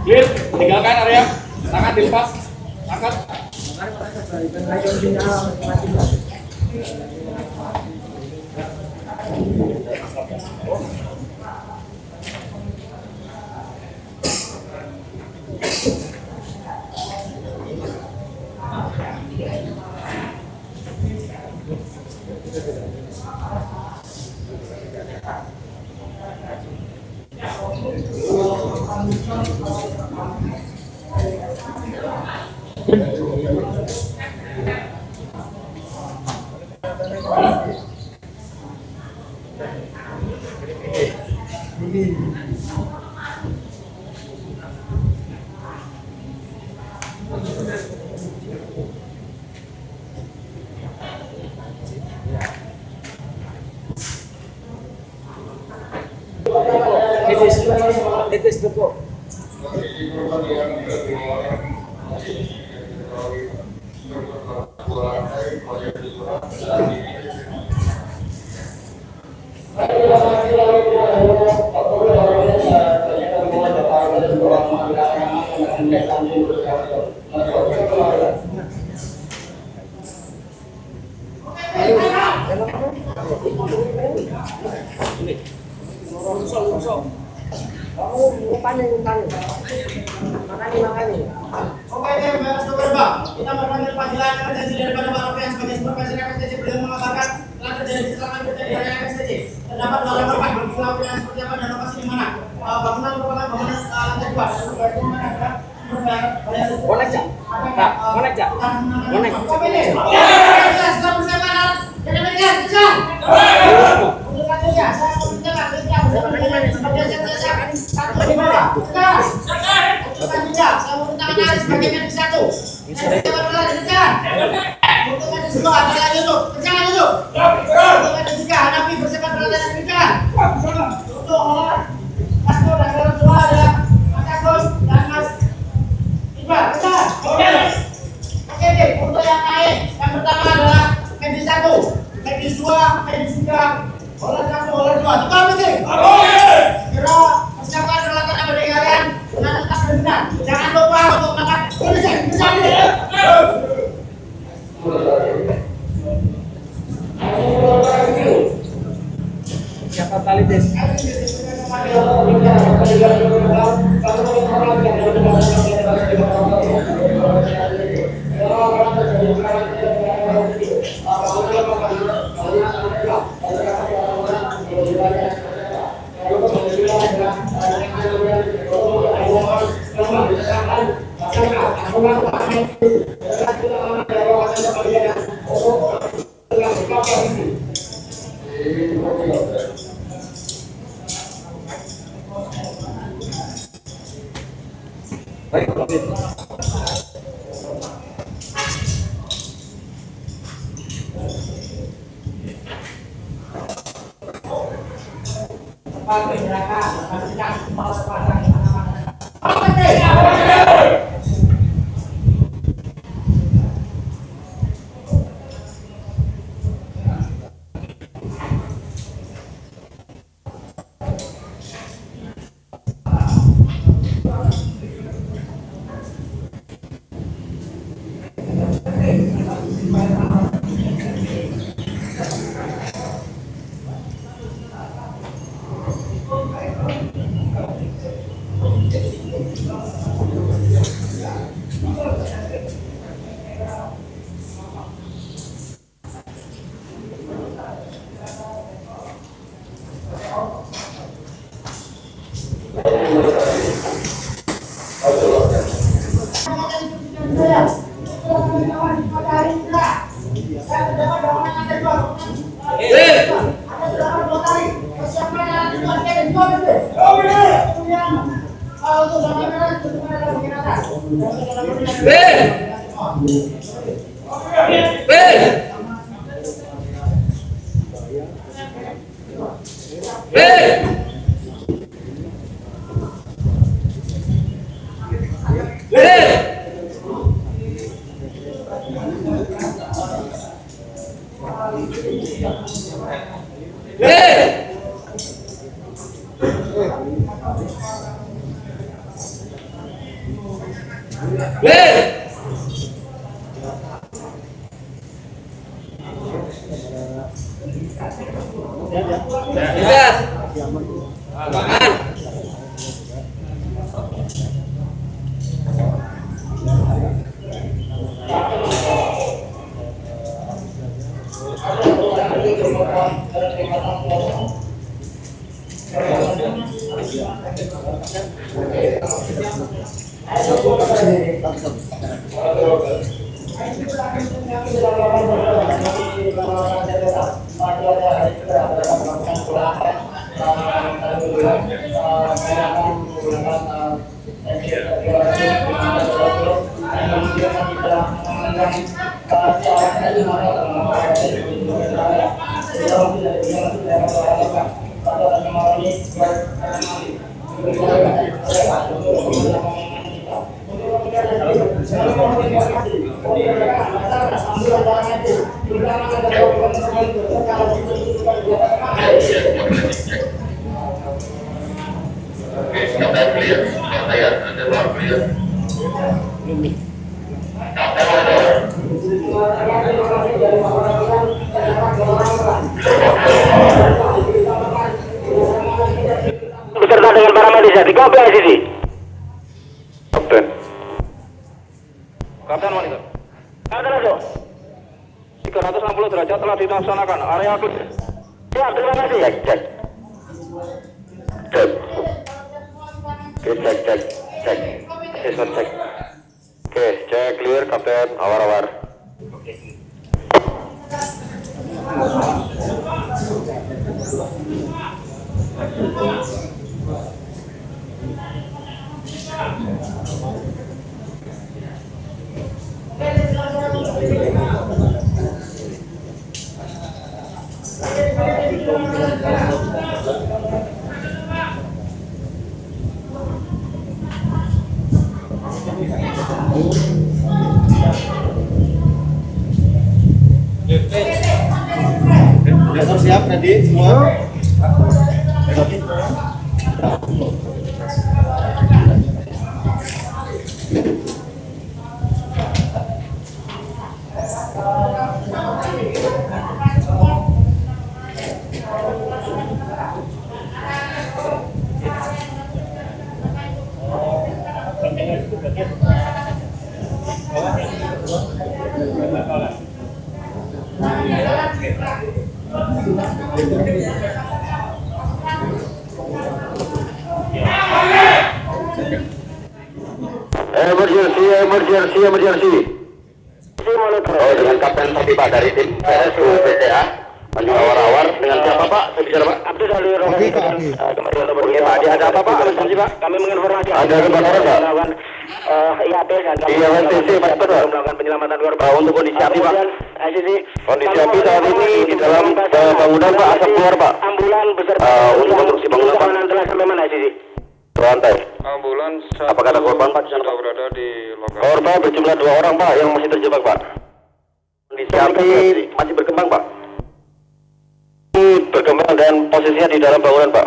Clear, tinggalkan area, tangan dilepas, angkat. It is the book. Kita berpanggil panggilan emergensi daripada Pak Rofian sebagai sebuah presiden PSDC. Beliau mengabarkan telah terjadi kecelakaan kerja di area PSDC. Terdapat 2 orang korban. Berlakunya seperti apa dan lokasi di mana? Bangunan merupakan bangunan lantai 2. Bonek cak, bonek cak, bonek. Untuk yang naik, yang pertama adalah medis 1, medis 2, medis 3, oleh 1, oleh 2. Itu apa sih? Kira persiapkan peralatan abadi kalian dengan tetap benar. Jangan lupa untuk makan. Siapa tali des? Pakai neraka, pastikan pasang. Beserta dengan para medis ya, 13 sisi. Kapten. Kapten monitor. Ada masuk. 360 derajat telah dilaksanakan. Area clear. Siap, terima kasih. Cek, cek. Cek. Oke, cek, cek, cek. Assessment cek. Oke, cek clear, Kapten. Awar-awar. Motor siap, ready semua. Emergency. Oh, dengan Kapten Sopi Pak dari tim PSU BCA. Maju awar-awar dengan siapa Pak? bicara Pak. Abdul dari Rokan. Kembali ke nomor Pak. Ada apa Pak? Emergency Pak. Kami menginformasi. Ada kebakaran Pak. Melakukan IAP dan IATC Pak. Melakukan penyelamatan korban. Untuk kondisi api Pak. Kondisi api saat ini di dalam bangunan Pak. Asap keluar Pak. Ambulan beserta untuk konstruksi bangunan Pak. Telah sampai mana ICC? Lantai. Ambulans Apakah ada korban Pak di sana Pak? berada di lokasi. Korban berjumlah 2 orang Pak yang masih terjebak Pak. Kondisi api masih berkembang Pak. Berkembang dan posisinya di dalam bangunan Pak.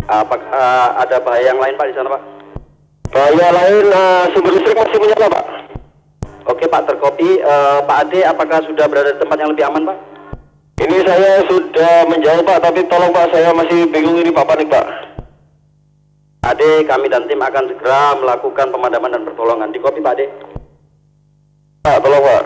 Apakah ada bahaya yang lain Pak di sana Pak? Bahaya lain sumber listrik masih menyala Pak. Oke Pak, terkopi. Pak Ade apakah sudah berada di tempat yang lebih aman Pak? Ini saya sudah menjauh Pak, tapi tolong Pak, saya masih bingung ini Pak, panik Pak. Ade, kami dan tim akan segera melakukan pemadaman dan pertolongan. Di kopi Pak Ade. Pak, tolong Pak.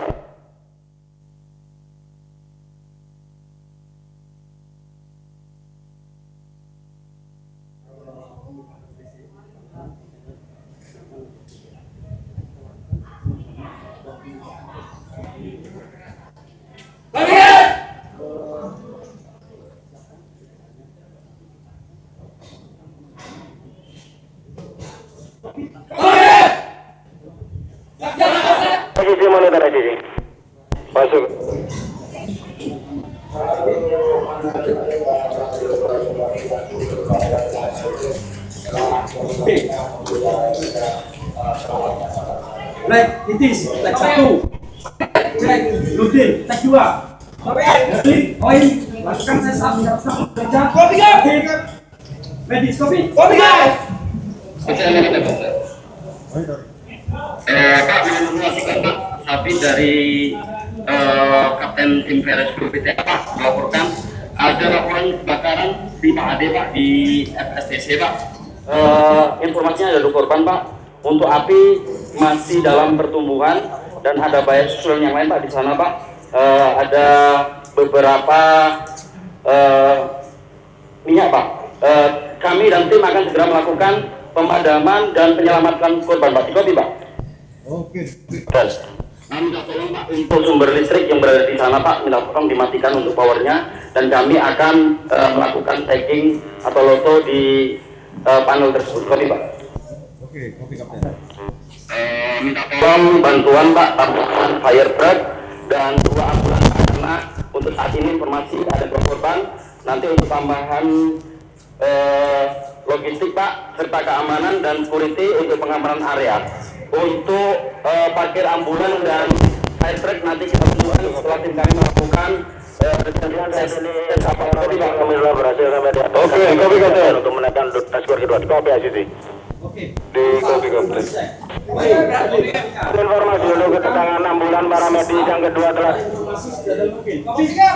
Posisi monitor ICC. Masuk. Naik, titis, naik 1. Cek, Ludin, naik 2. Poin, lakukan sesat, kerja. Kopi kan? Medis, kopi. Kopi kan? Pak menginformasikan Pak, tapi dari Kapten Tim Veres Group PT Pak melaporkan ada laporan kebakaran di Pak Ade Pak di FSTC Pak. Informasinya ada 2 korban Pak. Untuk api masih dalam pertumbuhan dan ada bahaya susulan yang lain Pak di sana Pak. Ada beberapa minyak Pak. Kami dan tim akan segera melakukan pemadaman dan penyelamatan korban Pak. Dikopi Pak. Oke. Minta tolong Pak untuk sumber listrik yang berada di sana Pak, minta tolong dimatikan untuk powernya dan kami akan melakukan tagging atau loto di panel tersebut. Kopi Pak. Oke, kopi Kapten. Minta tolong bantuan Pak, tambahan fire truck dan 2 ambulans karena untuk saat ini informasi ada 2 korban. Nanti untuk tambahan logistik Pak serta keamanan dan security untuk pengamanan area. Untuk parkir ambulan dan fire truck nanti kita tunggukan setelah tim kami melakukan tes apa tadi Pak kami telah berhasil sampai di atas. Oke, kopi Kapten untuk menaikkan skor kedua di kopi ICC. Oke. Di kopi Kapten. Informasi untuk kedatangan ambulan para medis yang kedua telah. Kopi kan?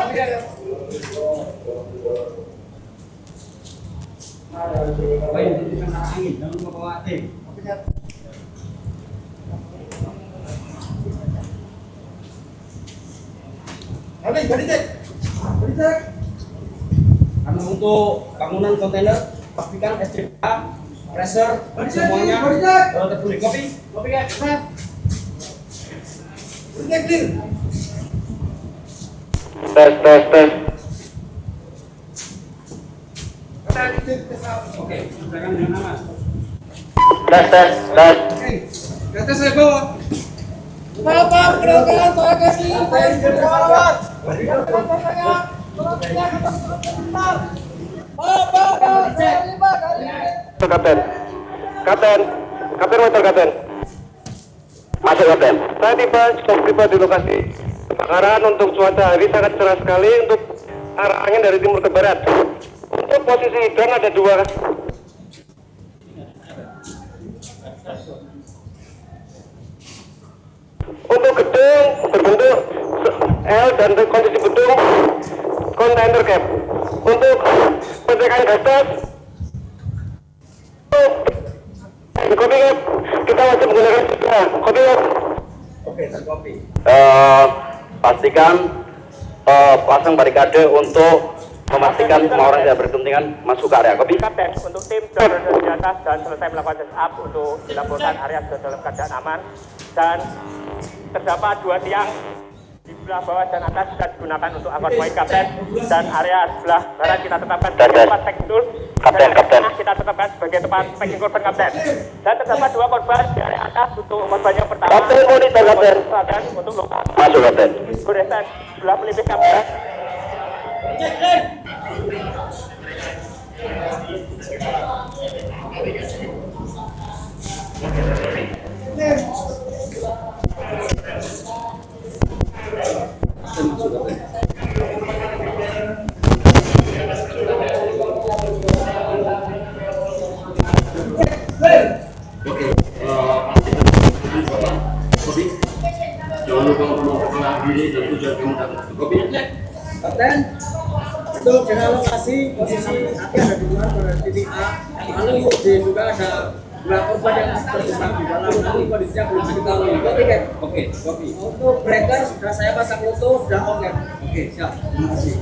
Poin, titiskan angin, jangan lupa bawa tim. Kopi kan? Karena untuk bangunan kontainer pastikan SCBA, pressure semuanya terpulih. Kopi kan? Tes. Oke, silakan dengan nama. Tes. Kata saya bawa. Bapak, perkenalkan saya kasih. Kapten motor Kapten. Masuk Kapten. Saya tiba di lokasi kebakaran. Untuk cuaca hari sangat cerah sekali untuk arah angin dari timur ke barat. Untuk posisi drone ada 2. Untuk gedung berbentuk L dan kondisi gedung kontainer cap. Untuk pengecekan gas kopi cap, kita masih menggunakan kopi cap. Oke, kopi. Pastikan pasang barikade untuk memastikan semua orang tidak berkepentingan masuk ke area kopi. Kapten, untuk tim sudah berada di atas dan selesai melakukan set up untuk dilaporkan area sudah dalam keadaan aman dan terdapat 2 tiang di sebelah bawah dan atas sudah digunakan untuk konvoy kapten, dan area sebelah barat kita tetapkan sebagai tempat packing tool, dan area kita tetapkan sebagai tempat packing korban kapten. Dan terdapat 2 korban di area atas untuk korban yang pertama. Kapten monitor kapten. Selatan untuk luka. Masuk kapten. Goresan sebelah pelipis kapten. Jangan lupa memperkenalkan diri dan tujuan kamu datang. Kopi. Kapten, untuk dengan lokasi posisi api ada di luar pada titik A, lalu juga ada beberapa korban yang terjebak di dalam, lalu kondisinya belum diketahui. Kopi kan? Oke, kopi. Untuk breaker sudah saya pasang loto, sudah oke. Oke, siap. Terima kasih.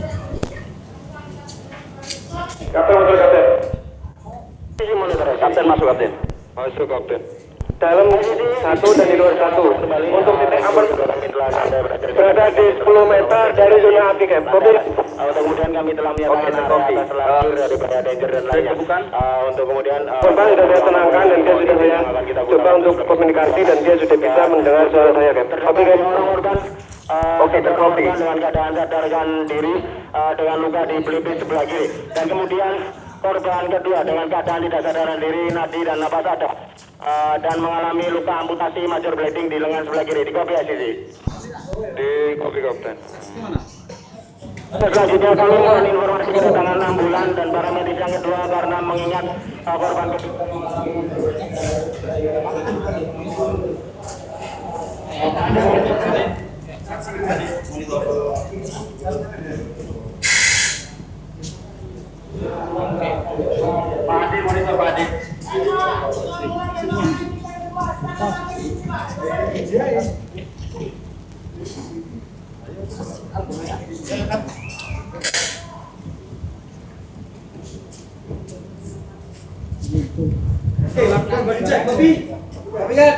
Kapten masuk kapten. Kapten masuk kapten. Masuk kapten. Dalam 1 dan di luar 1. Untuk titik aman berada di 10 meter dari zona api camp. Kopi. Kemudian kami telah menyatakan area atas langsung daripada danger dan lainnya. Untuk kemudian Korban sudah saya tenangkan dan dia sudah saya coba untuk komunikasi dan dia sudah bisa mendengar suara saya camp. Kopi camp. Oke, terkopi. Dengan keadaan sadarkan diri dengan luka di pelipis sebelah kiri, dan kemudian korban kedua dengan keadaan tidak sadarkan diri, nadi dan napas ada, dan mengalami luka amputasi major bleeding di lengan sebelah kiri. Di kopi ACC. Di kopi kapten. Selanjutnya kami mohon informasi kedatangan ambulan dan para medis yang kedua karena mengingat korban kedua. Pak Adi, monitor Pak Adi. Oke, lakukan body check, kopi. Kopi kan?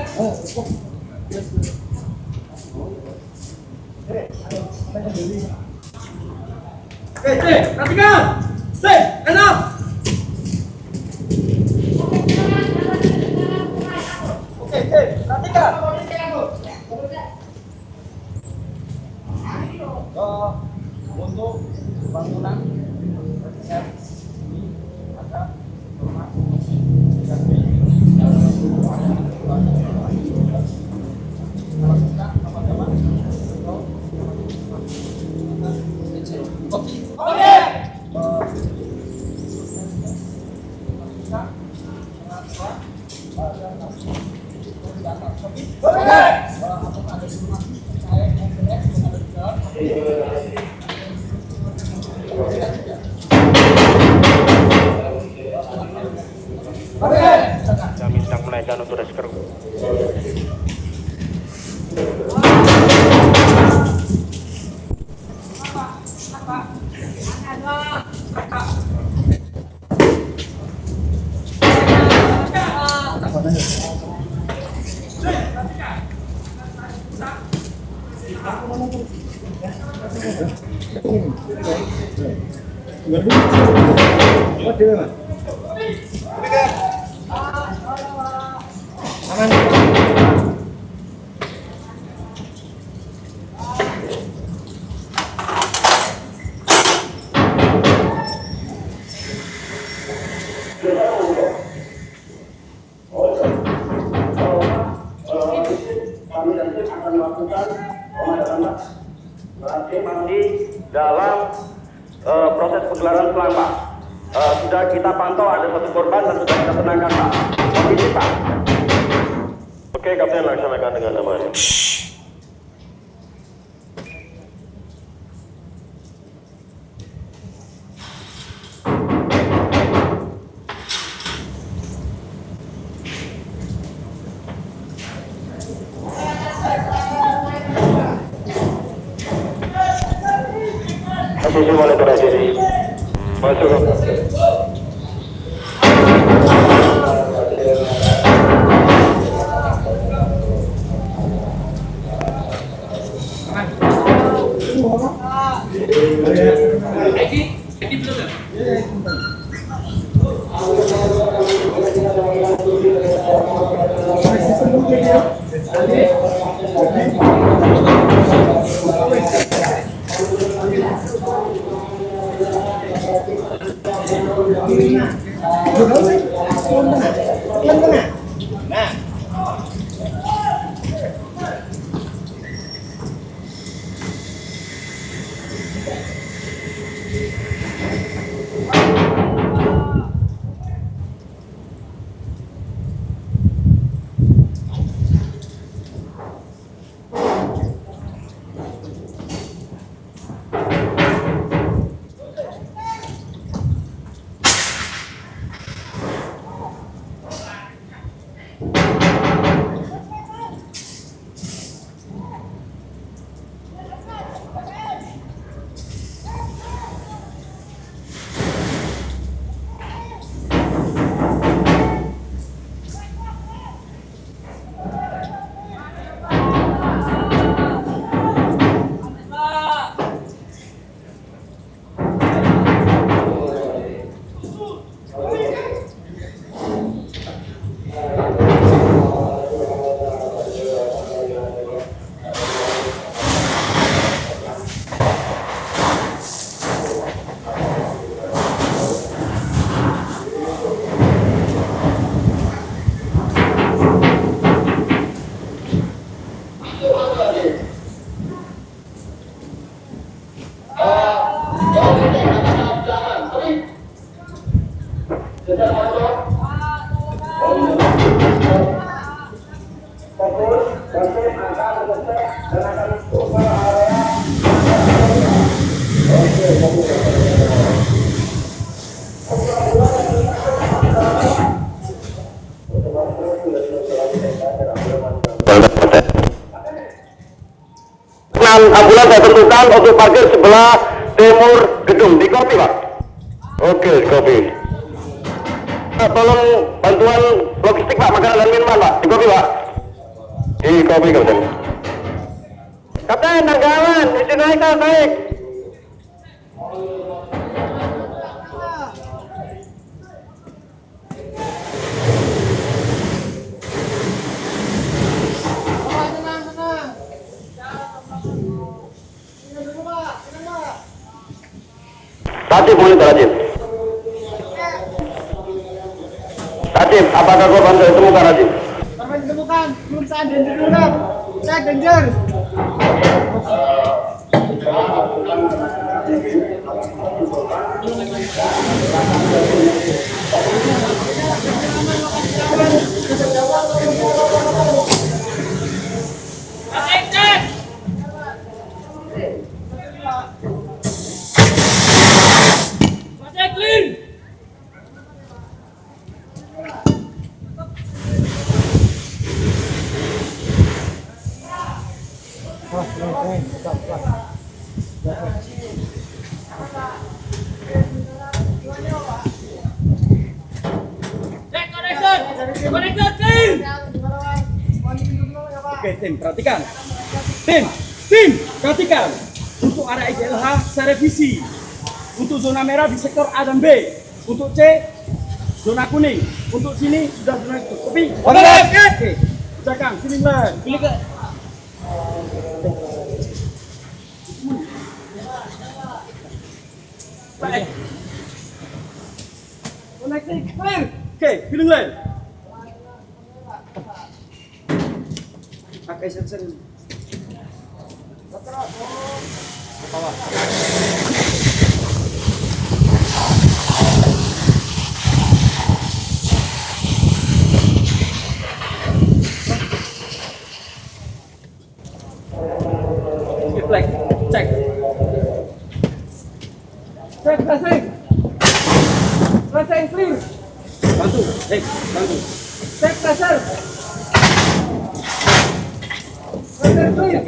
Oke, perhatikan. Stay, enough. Oke, perhatikan. Untuk bangunan ini ada rumah Kami sedang menaikkan untuk rescue. Kami dan tim akan melakukan pemadaman masih dalam proses penggelaran selang Pak. Sudah kita pantau ada 1 korban dan sudah kita tenangkan Pak. Kondisi Pak. Oke, Kapten, laksanakan dengan aman. Posisi monitor ACC. Masuk. Eki belum ya? Ambulans saya tentukan untuk parkir sebelah timur gedung di kopi Pak. Oke, kopi. Tolong bantuan logistik Pak, makanan dan minuman Pak, di kopi Pak. Di kopi Kapten. Kapten, hargawan, izin naik. Tatip monitor Rajib. Tatip, apakah korban sudah ditemukan Rajib? Korban ditemukan, belum saya danger dulu. Saya danger. Oke, tim, perhatikan. Tim, perhatikan. Untuk area IGLH, saya revisi. Untuk zona merah di sektor A dan B. Untuk C, zona kuning. Untuk sini sudah zona kopi. Oke, udah Kang, sini lah. Pilih ke. Baik. Koneksi clear. Oke, feeling lain. Pakai sensor. Bawah. Flag, cek. Cek, passing. Passing clear. Bantu, bantu. Cek pressure. Pressure clear.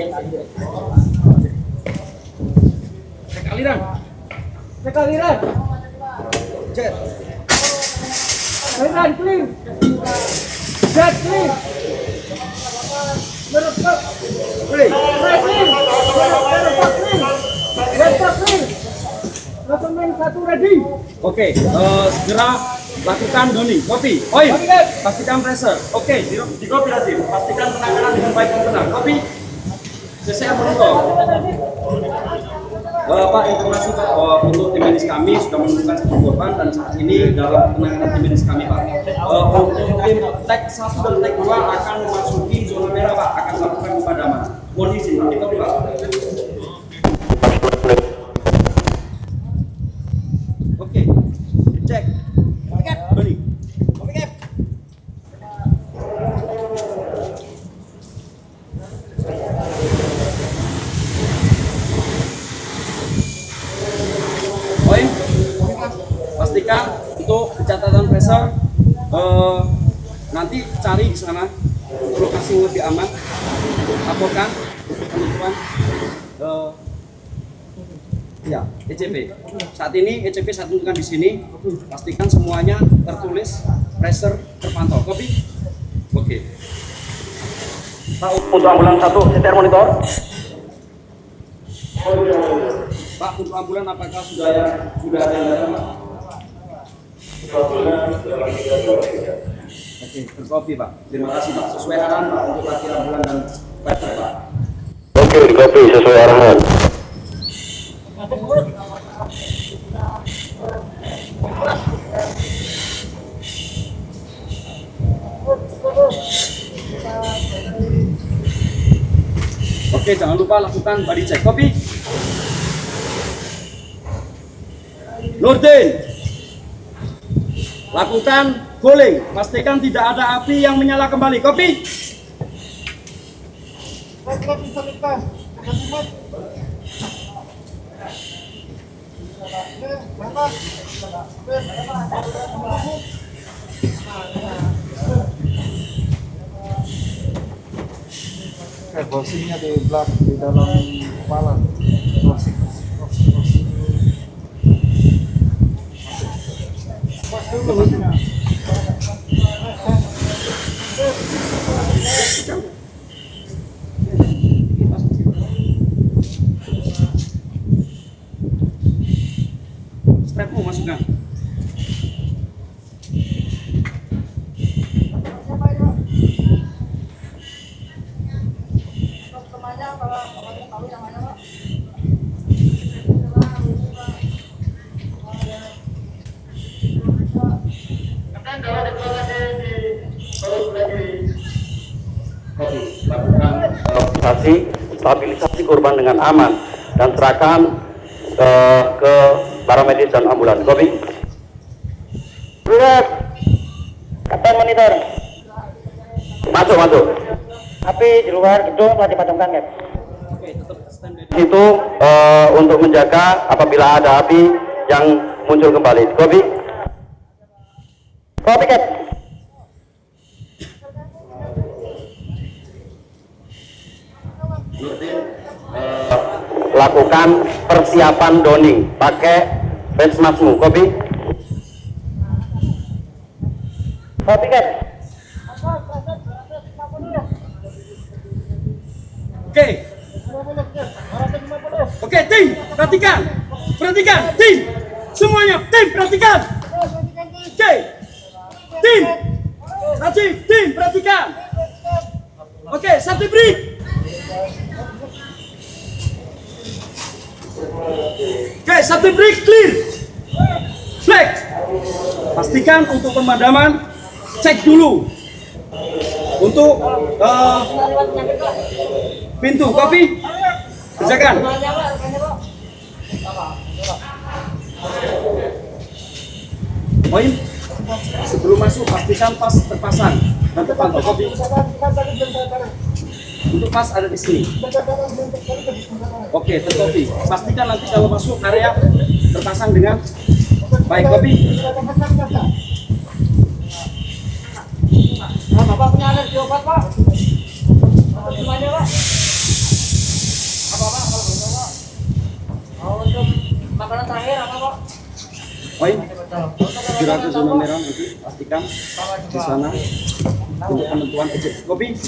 Cek aliran. Cek aliran. Jet. Aliran clear. Jet clear. Berapa? Clear. Clear. Oke, segera lakukan doni, kopi, poin, pastikan pressure. Oke, di kopi lazim, pastikan penanganan dengan baik dan benar. Kopi, saya menonton. Pak, informasi Pak, untuk tim medis kami sudah menemukan satu korban dan saat ini dalam penanganan tim medis kami Pak. Untuk tim tag 1 dan tag 2 akan memasuki zona merah Pak, akan melakukan pemadaman. Mohon izin Pak, itu Pak. Oke, cek. Balik. Poin, pastikan untuk catatan pressure nanti cari di sana untuk lokasi yang lebih aman. Laporkan penentuan ya ECP. Saat ini ECP saya tentukan di sini. Pastikan semuanya tertulis, pressure terpantau. Kopi. Oke. Untuk ambulan 1, setir monitor. Pak, untuk ambulan apakah sudah ada yang datang, Pak? Oke, terkopi Pak. Terima kasih Pak. Sesuai arahan Pak untuk parkir ambulan dan fighter Pak. Oke, di kopi sesuai arahan. Oke, jangan lupa lakukan body check. Kopi. Nurdin, lakukan cooling. Pastikan tidak ada api yang menyala kembali. Kopi. Evolusinya di dalam kepala. Strapmu masukkan. Stabilisasi korban dengan aman dan serahkan ke para medis dan ambulan. Kopi. Surat. Kapten monitor. Masuk. Api di luar gedung telah dipadamkan, Kap. Itu untuk menjaga apabila ada api yang muncul kembali. Kopi. Kopi, Kap. Lakukan persiapan downing pakai face maskmu. Kopi. Kopi kan? Oke, tim, perhatikan, tim, semuanya, tim, perhatikan. Oke, tim, perhatikan. Oke, satu break. Oke, satu break clear. Flag. Pastikan untuk pemadaman cek dulu. Untuk pintu kopi kerjakan. Poin sebelum masuk pastikan pas terpasang dan terpantau kopi. Untuk pas ada di sini. Oke, terkopi. Pastikan nanti kalau masuk area terpasang dengan baik kopi. Bapak punya alergi obat, Pak? Gimana, Pak? Apa, Pak? Kalau bisa, Pak? Untuk makanan terakhir apa, Pak? Poin segera ke zona merah nanti pastikan di sana untuk penentuan ejek kopi.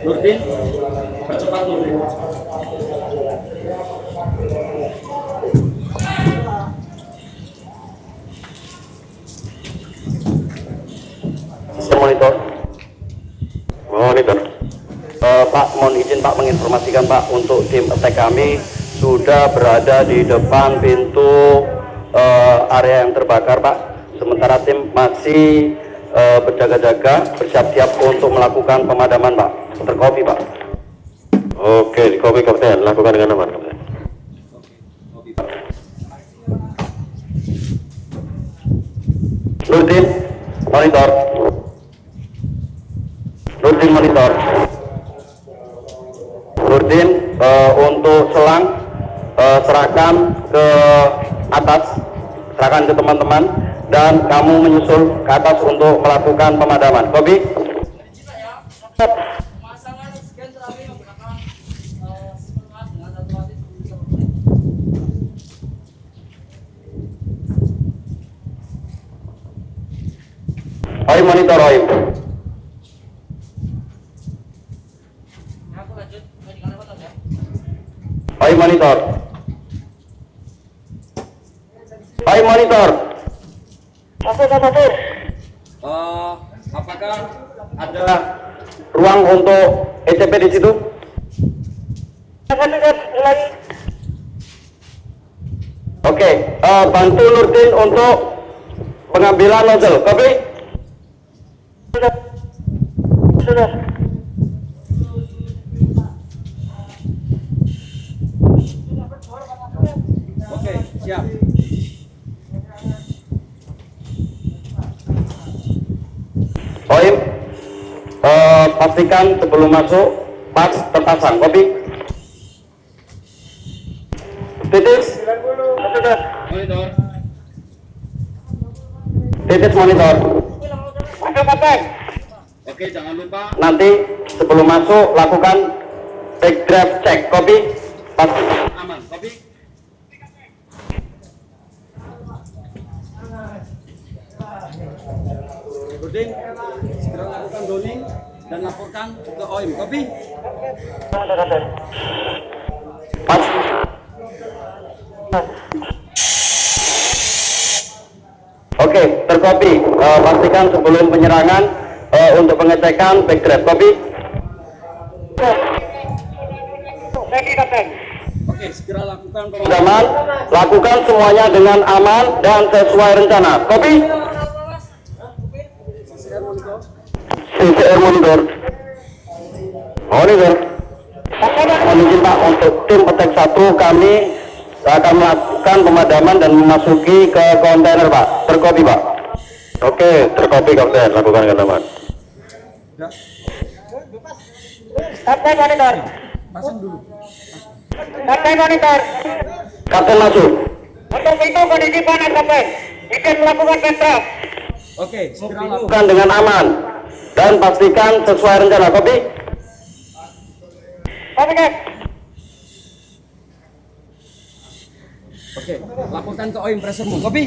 Nurdin, percepat Nurdin. Monitor. Pak, mohon izin Pak menginformasikan Pak untuk tim attack kami sudah berada di depan pintu area yang terbakar Pak. Sementara tim masih berjaga-jaga, bersiap-siap untuk melakukan pemadaman Pak. Terkopi Pak. Oke, di kopi Kapten, lakukan dengan aman Kapten. Nurdin, monitor. Nurdin monitor. Nurdin, untuk selang serahkan ke atas, serahkan ke teman-teman, dan kamu menyusul ke atas untuk melakukan pemadaman. Kopi. Oi monitor oi. Oi monitor. Oi monitor. Apakah ada Ruang untuk ECP di situ? Oke, bantu Nurdin untuk pengambilan nozzle. Kopi. Oke, siap. Oim, pastikan sebelum masuk pas terpasang. Kopi. Titis. Monitor. Titis monitor. Oke, jangan lupa. Nanti sebelum masuk lakukan backdraft check. Kopi. Pastikan Aman. Kopi. Nurdin, segera lakukan downing dan laporkan ke OIM. Kopi. Pas. Oke, terkopi. Pastikan sebelum penyerangan untuk pengecekan backdraft. Kopi. Oke, segera lakukan Pemadaman, lakukan semuanya dengan aman dan sesuai rencana. Kopi. CCR monitor. Monitor. Mohon izin Pak, untuk tim petek 1 kami akan melakukan pemadaman dan memasuki ke kontainer Pak. Terkopi Pak. Oke, terkopi Kapten, lakukan dengan aman. Kapten monitor. Pasang dulu. Kapten monitor. Kapten masuk. Untuk itu kondisi panas Kapten. Izin melakukan backdraft. Oke, segera lakukan. Lakukan dengan aman dan pastikan sesuai rencana. Kopi. Kopi Kep. Oke, laporkan ke OIM pressermu. Kopi.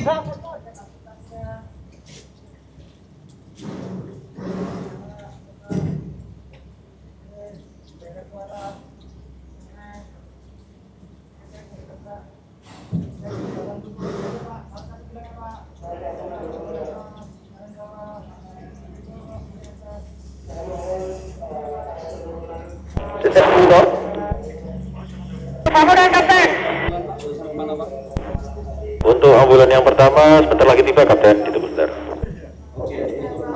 CCR monitor. Bangunan Kapten. Mana, Pak? Untuk ambulan yang pertama sebentar lagi tiba Kapten, ditunggu sebentar.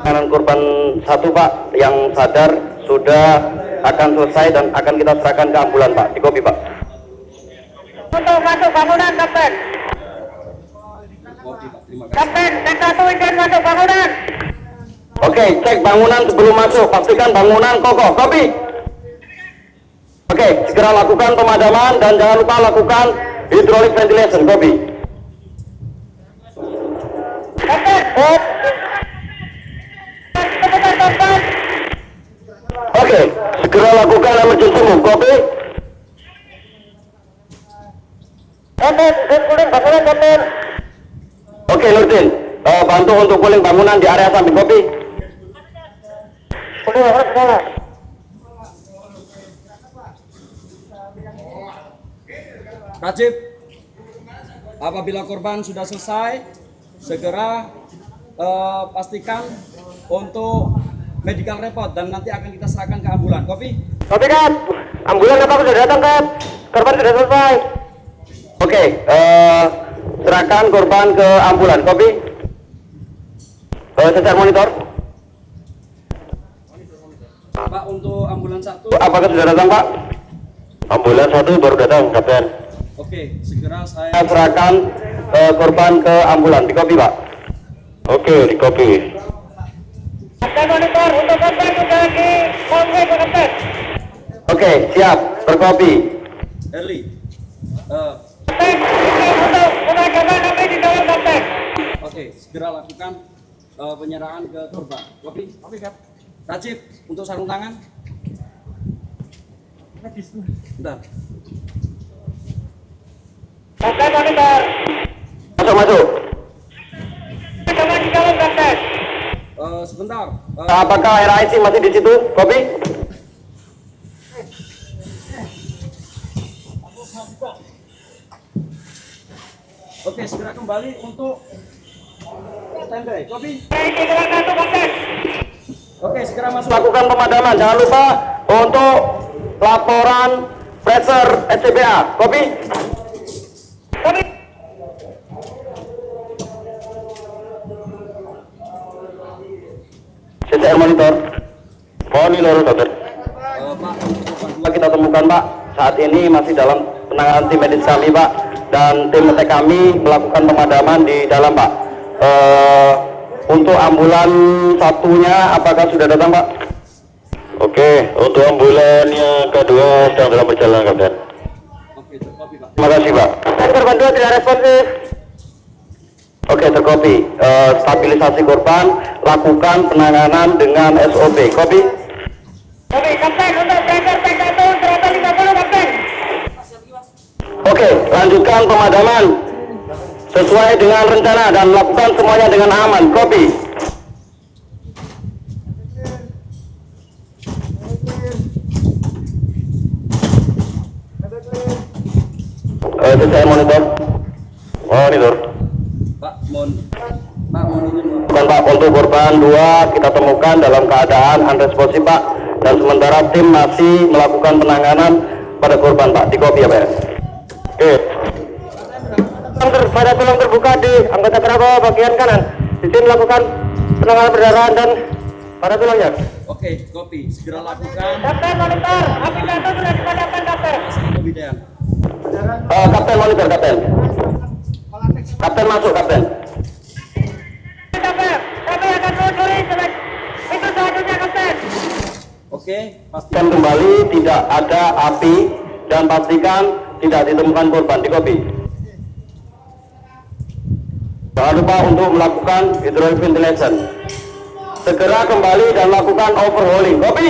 Kanan korban 1 Pak yang sadar sudah akan selesai dan akan kita serahkan ke ambulan Pak. Di kopi Pak. Untuk masuk bangunan Kapten. Kopi, Pak. Terima kasih. Kapten, cek 1 izin masuk bangunan. Oke, cek bangunan sebelum masuk. Pastikan bangunan kokoh. Kopi. Oke, segera lakukan pemadaman dan jangan lupa lakukan hydraulic ventilation. Kopi. Kapten. Keputar Kapten. Oke, segera lakukan emergency move. Kopi. Kapten, kuning bangunan Kapten. Oke, Nurdin, bantu untuk untuk pooling bangunan di area samping kopi. Rajib, apabila korban sudah selesai, segera pastikan untuk medical report dan nanti akan kita serahkan ke ambulan. Kopi? Kopi Kap, ambulan apa sudah datang Kap? Korban sudah selesai. Oke, serahkan korban ke ambulan. Kopi? Secara monitor. Pak, untuk ambulan 1. Apakah sudah datang Pak? Ambulan 1 baru datang, Kapten. Oke, segera saya Serahkan korban ke ambulan. Di kopi Pak. Oke, di kopi. Kapten monitor untuk korban sudah di konvoy ke Kapten. Oke, siap. Berkopi. Early. Kapten, ini untuk pemadaman kami di dalam Kapten. Oke, segera lakukan penyerahan ke korban. Kopi? Kopi, Kap. Rajib, untuk sarung tangan. Bentar. Kapten monitor. Masuk. Pemadaman di dalam Kapten. Sebentar. Apakah RIC masih di situ? Kopi? Oke, segera kembali untuk standby. Kopi? Ini gerak satu Kapten. Oke, segera masuk. Lakukan pemadaman. Jangan lupa untuk laporan pressure SCBA. Kopi? Kami CCR monitor. Monitor, Dokter. Pak, Kita temukan Pak, saat ini masih dalam penanganan tim medis kami Pak, dan tim medis kami melakukan pemadaman di dalam Pak. Untuk ambulan satunya apakah sudah datang Pak? Oke, untuk ambulan yang kedua sedang dalam perjalanan Kapten. oke, terkopi, Pak. Terima kasih Pak. Korban 2 tidak responsif. Oke, terkopi. Stabilisasi korban, lakukan penanganan dengan SOP. Kopi? Kapten untuk pressure tank 1 150 Kapten. Oke, lanjutkan pemadaman sesuai dengan rencana dan lakukan semuanya dengan aman. Kopi. Saya monitor. Pak, mohon ini. Bukan Pak, untuk korban 2 kita temukan dalam keadaan unresponsive Pak, dan sementara tim masih melakukan penanganan pada korban Pak. Di kopi ya Pak. Oke. Pada tulang terbuka di anggota berapa bagian kanan. Di sini melakukan penanganan perdarahan dan pada tulangnya. Oke, kopi. Segera lakukan. Kapten monitor, api satu sudah dipadamkan Kapten. Pembidayan. Kapten monitor, Kapten. Kapten masuk, Kapten. Kapten, kami akan melusuri pintu selanjutnya Kapten. Oke, pastikan. Pastikan kembali tidak ada api dan pastikan tidak ditemukan korban. Di kopi. Jangan lupa untuk melakukan hydraulic ventilation. Segera kembali dan lakukan overhauling. Kopi.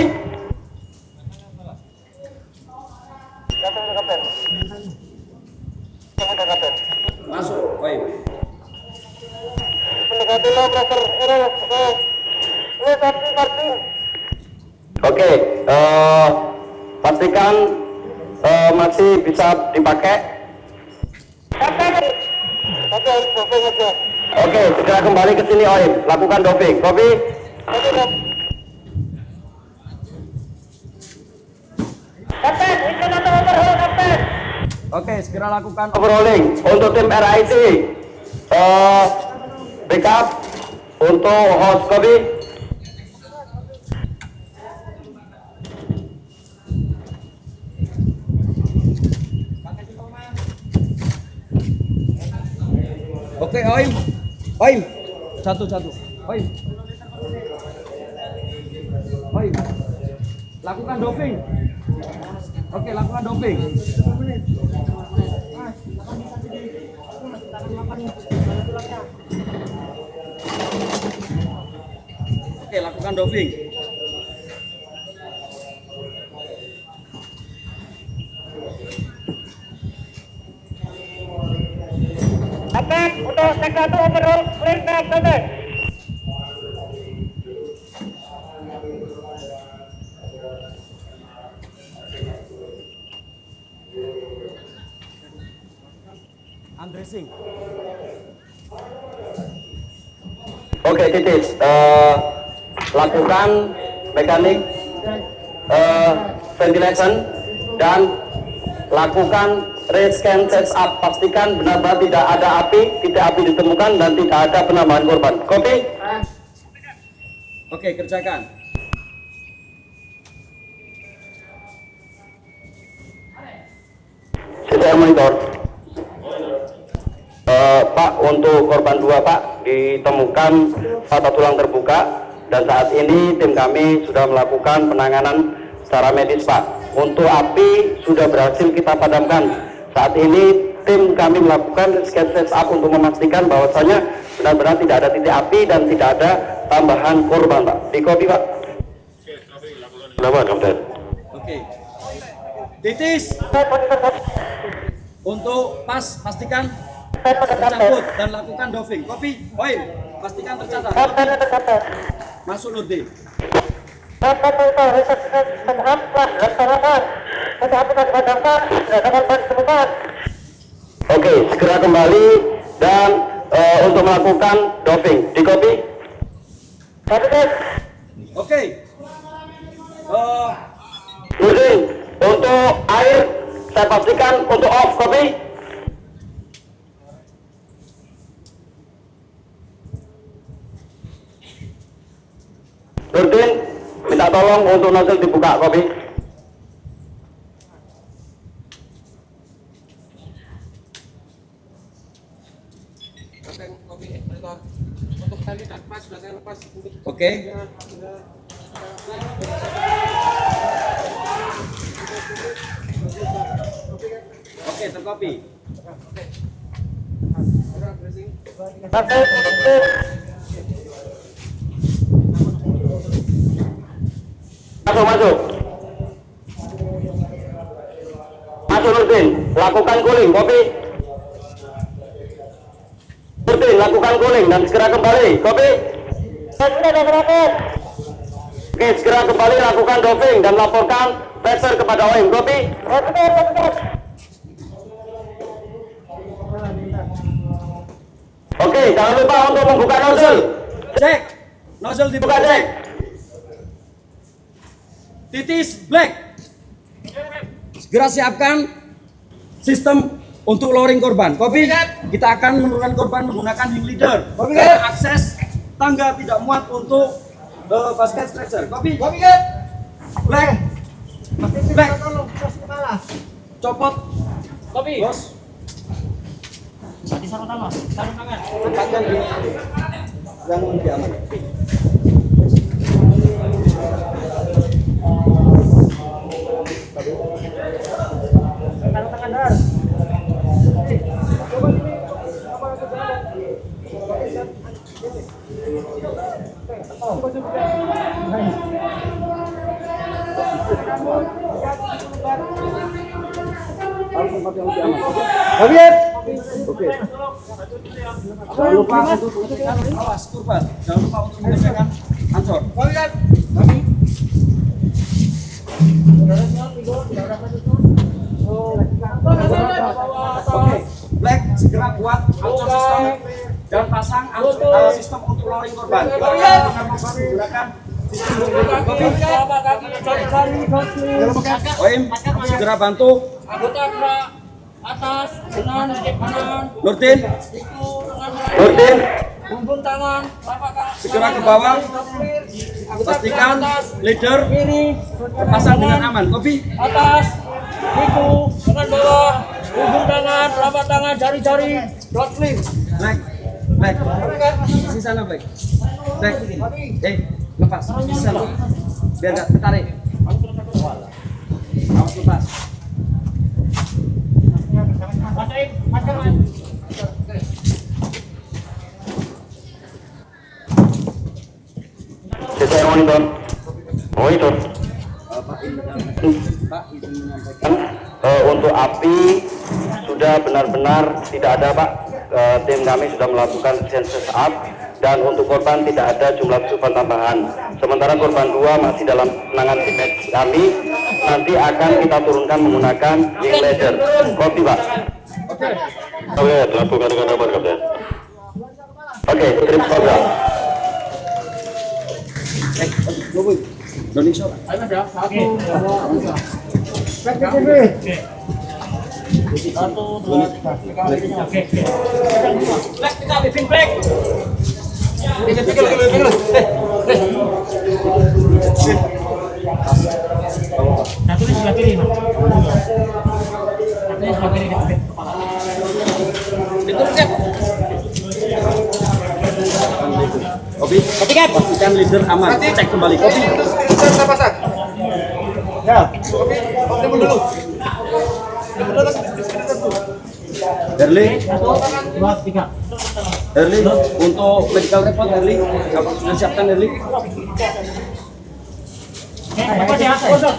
Masuk, baik. Oke, pastikan masih bisa dipakai. Oke, segera kembali ke sini Oim, lakukan doping. Kopi. Kapten, ikut atau overhaul Kapten. Oke, segera lakukan. Overhauling untuk tim RIC. Backup untuk host Kopi. Oke, Oim. Oim. Satu. Oim. Oim. Lakukan doping. Oke, lakukan doping. Oke, lakukan doping. Kapten, untuk tank 1 overhaul clear Kapten. titis. Lakukan mekanik ventilation dan lakukan rescan setup. Pastikan benar-benar tidak ada api, ditemukan dan tidak ada penambahan korban. Copy. Oke, kerjakan. CTR monitor. Pak, untuk korban 2 Pak ditemukan patah tulang terbuka dan saat ini tim kami sudah melakukan penanganan secara medis Pak. Untuk api sudah berhasil kita padamkan. Saat ini tim kami melakukan scan setup untuk memastikan bahwasanya benar-benar tidak ada titik api dan tidak ada tambahan korban Pak. Di copy Pak. Kenapa Kapten? Oke. Titis. Untuk pas pastikan tercampur dan lakukan doving. Copy. Poin. Pastikan tercatat. Masuk Nurdin. Oke, segera kembali dan untuk melakukan doving. Di copy. Oke. Nurdin, untuk air saya pastikan untuk off. Copy. Nurdin, minta tolong untuk nozzle dibuka. Copy. Oke. Oke, terkopi. Masuk. Masuk Nurdin, lakukan cooling. Copy. Nurdin, lakukan cooling dan segera kembali. Copy. Oke, segera kembali lakukan doving dan laporkan pressure kepada OM. Copy. Oke, jangan lupa untuk membuka nozzle. Cek. Nozzle dibuka, cek. Titis black. Segera siapkan sistem untuk lowering korban. Copy. Kita akan menurunkan korban menggunakan wing leader. Karena akses tangga tidak muat untuk basket stretcher. Copy. Black. Black. Copot. Copy. Bos. Sarung tangan. Tempatkan di yang lebih aman. Sarung tangan dar. Oke. Jangan lupa untuk mengecekkan awas korban. Jangan lupa untuk mengecekkan ancor. Oke. Black segera buat ancor sistem dan pasang sistem untuk lowering korban. Kita akan menggunakan sistem lowering korban. OIM segera bantu. Anggota gerak atas dengan kanan. Nurdin. Nurdin, Bumbung tangan, segera ke bawah. Pastikan leader terpasang dengan aman. Copy. atas, siku dengan bawah, bumbung tangan, telapak tangan, jari-jari, dot link. Black. Black. Di sana Black. Black. Lepas. Di sana. Biar nggak tertarik. Awas lepas. CTR monitor. Monitor. Pak, izin menyampaikan. Untuk api sudah benar-benar tidak ada Pak. Tim kami sudah melakukan sensus up dan untuk korban tidak ada jumlah kesurupan tambahan. Sementara korban 2 masih dalam penanganan tim medis kami. Nanti akan kita turunkan menggunakan wing ladder. Copy Pak. Oke, lakukan dengan aman Kapten. Oke, trip program. Indonesia. Ayo ada. Satu, dua, tiga. Satu, dua, tiga. Oke. Black kita bikin black. Satu di sebelah kiri, Mas. Satu di sebelah kiri dekat kepala. Kopi. Kopi kan? Pastikan leader aman. Cek kembali kopi. Ya. Kopi dulu. Herli, Satu, dua, tiga. Herli, untuk medical report Herli, sudah siapkan Herli. Apa dia? Kosong.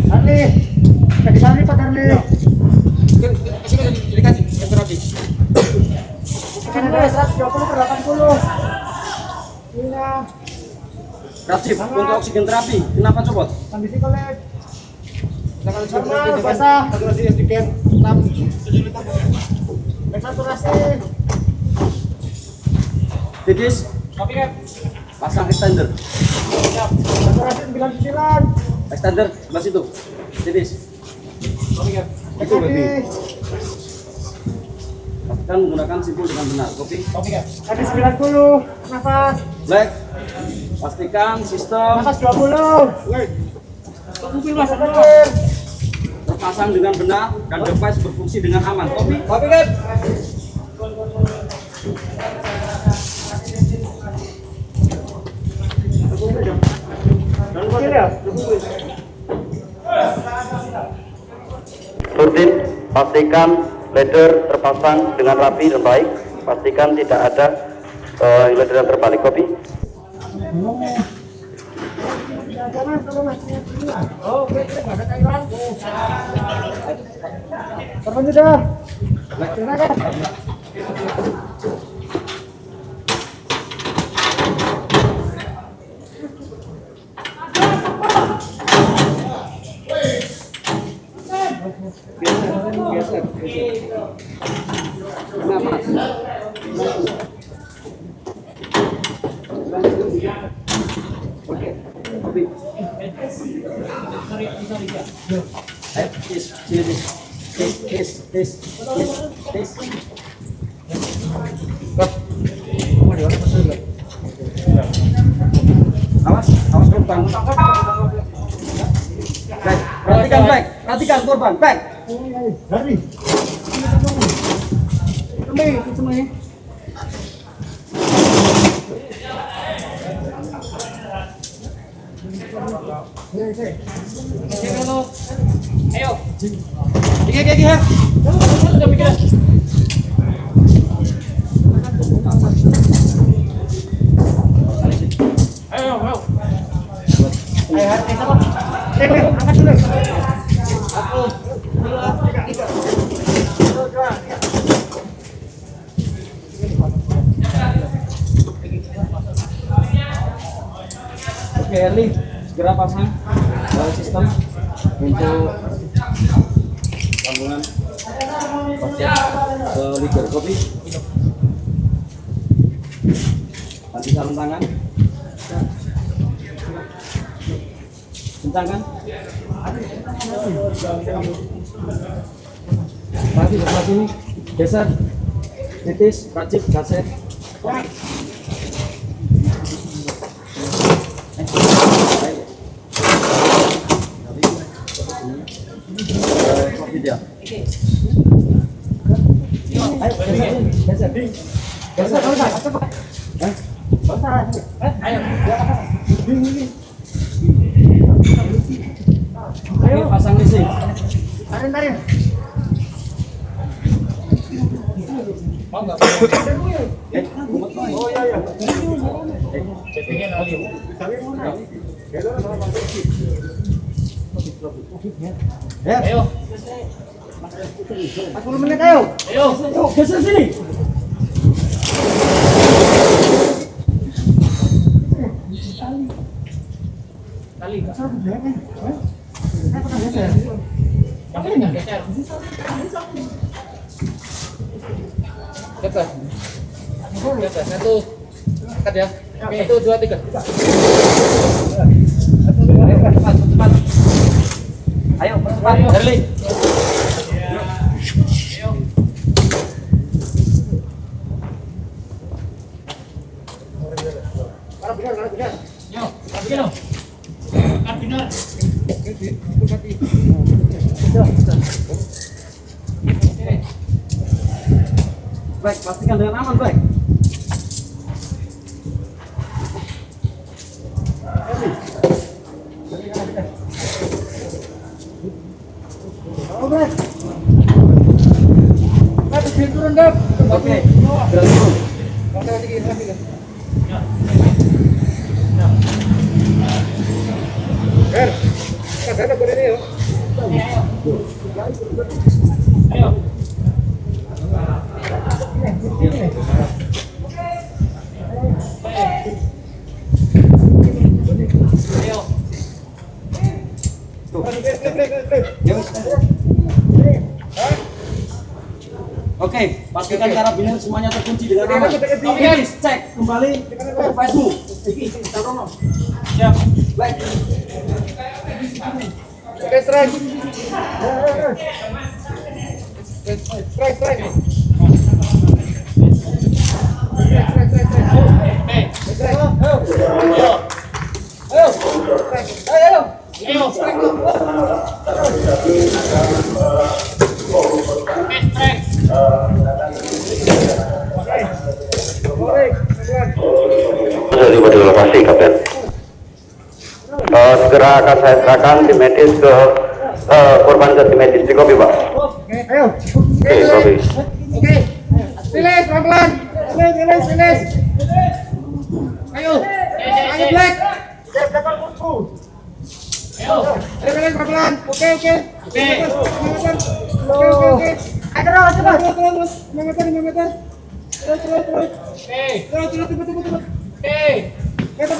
Arli. Kasih Pak Arli. Kan ada 120/80. Iya. Ratif, untuk oksigen terapi, kenapa copot? Kondisi kolek. Normal, basah. Saturasi sedikit. 6. Saturasi. Titis, Kopi kan? pasang extender. Saturasi 99. Extender, sebelah situ. Titis. Itu berarti. Pastikan menggunakan simpul dengan benar. Kopi. Ada 90. Nafas. Black. Pastikan sistem Nafas 20. Mobil Mas. terpasang dengan benar dan device berfungsi dengan aman. Kopi. Kopi kan? Rutin, pastikan ladder terpasang dengan rapi dan baik. Pastikan tidak ada ladder yang terbalik. Kopi. Korban sudah. Awas korban. Baik, perhatikan baik, perhatikan korban, baik. Dari. Ayo. Ayo. Angkat dulu. Oke, Erli, segera pasang sistem untuk sambungan pasien ke leader. Kopi. Nanti sarung tangan. Kencangkan. Mati sebelah sini. Geser. Titis, racik, gaset. Kopi dia. Ayo, geser. Geser, cepat. Ayo pasang listrik. Tarik. Oh iya. Ayo. 40 menit ayo. Ayo. Geser sini. Kali. Yang geser. Cepat. Cepat. Satu. Angkat ya. 1, 2, 3. Cepat. Ayo, cepat. Herli. Baik, pastikan dengan aman, baik. Oke, gerak turun. Oke, pastikan karabiner semuanya terkunci dengan aman. Oke, cek kembali device-mu. Siap. Baik. Oke, strike. Strike. Sudah tiba di lokasi, Kapten. Segera akan saya serahkan tim medis ke korban ke tim medis di kopi, Pak. Ayo. Oke, kopi. Oke. Rilis pelan-pelan. Rilis. Ayo. Ayo Black. Ayo. Rilis pelan-pelan. Oke. Ayo terus, cepat. Terus. 5 meter. Terus. Terus. Oke. Kita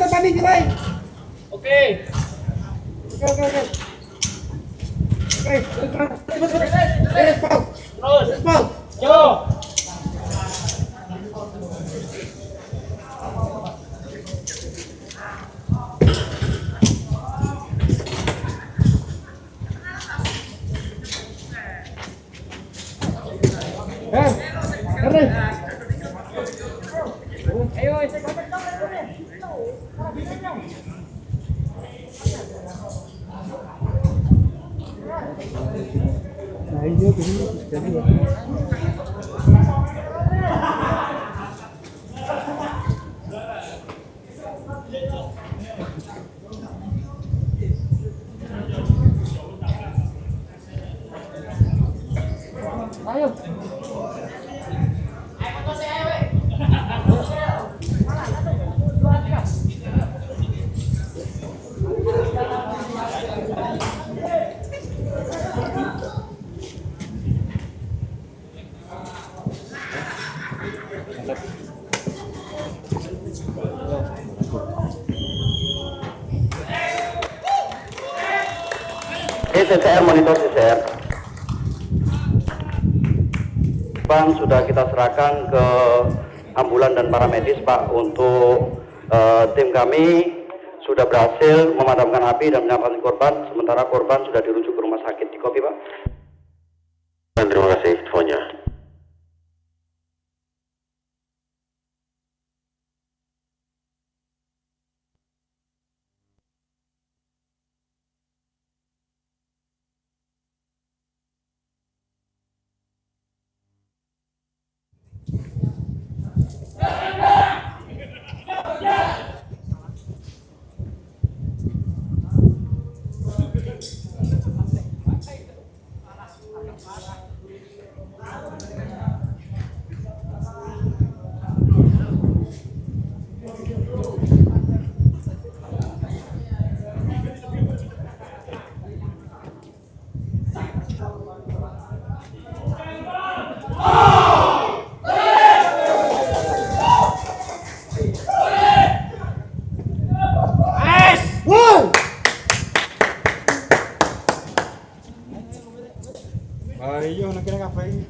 panik jelain. Oke. Terus. Yo. CCR monitor CCR. Bang, sudah kita serahkan ke ambulan dan para medis, Pak, untuk tim kami sudah berhasil memadamkan api dan menyelamatkan korban. Sementara korban sudah dirujuk ke rumah sakit di Kopi, Pak. Terima kasih infonya. Ayo, nak kena ngapain?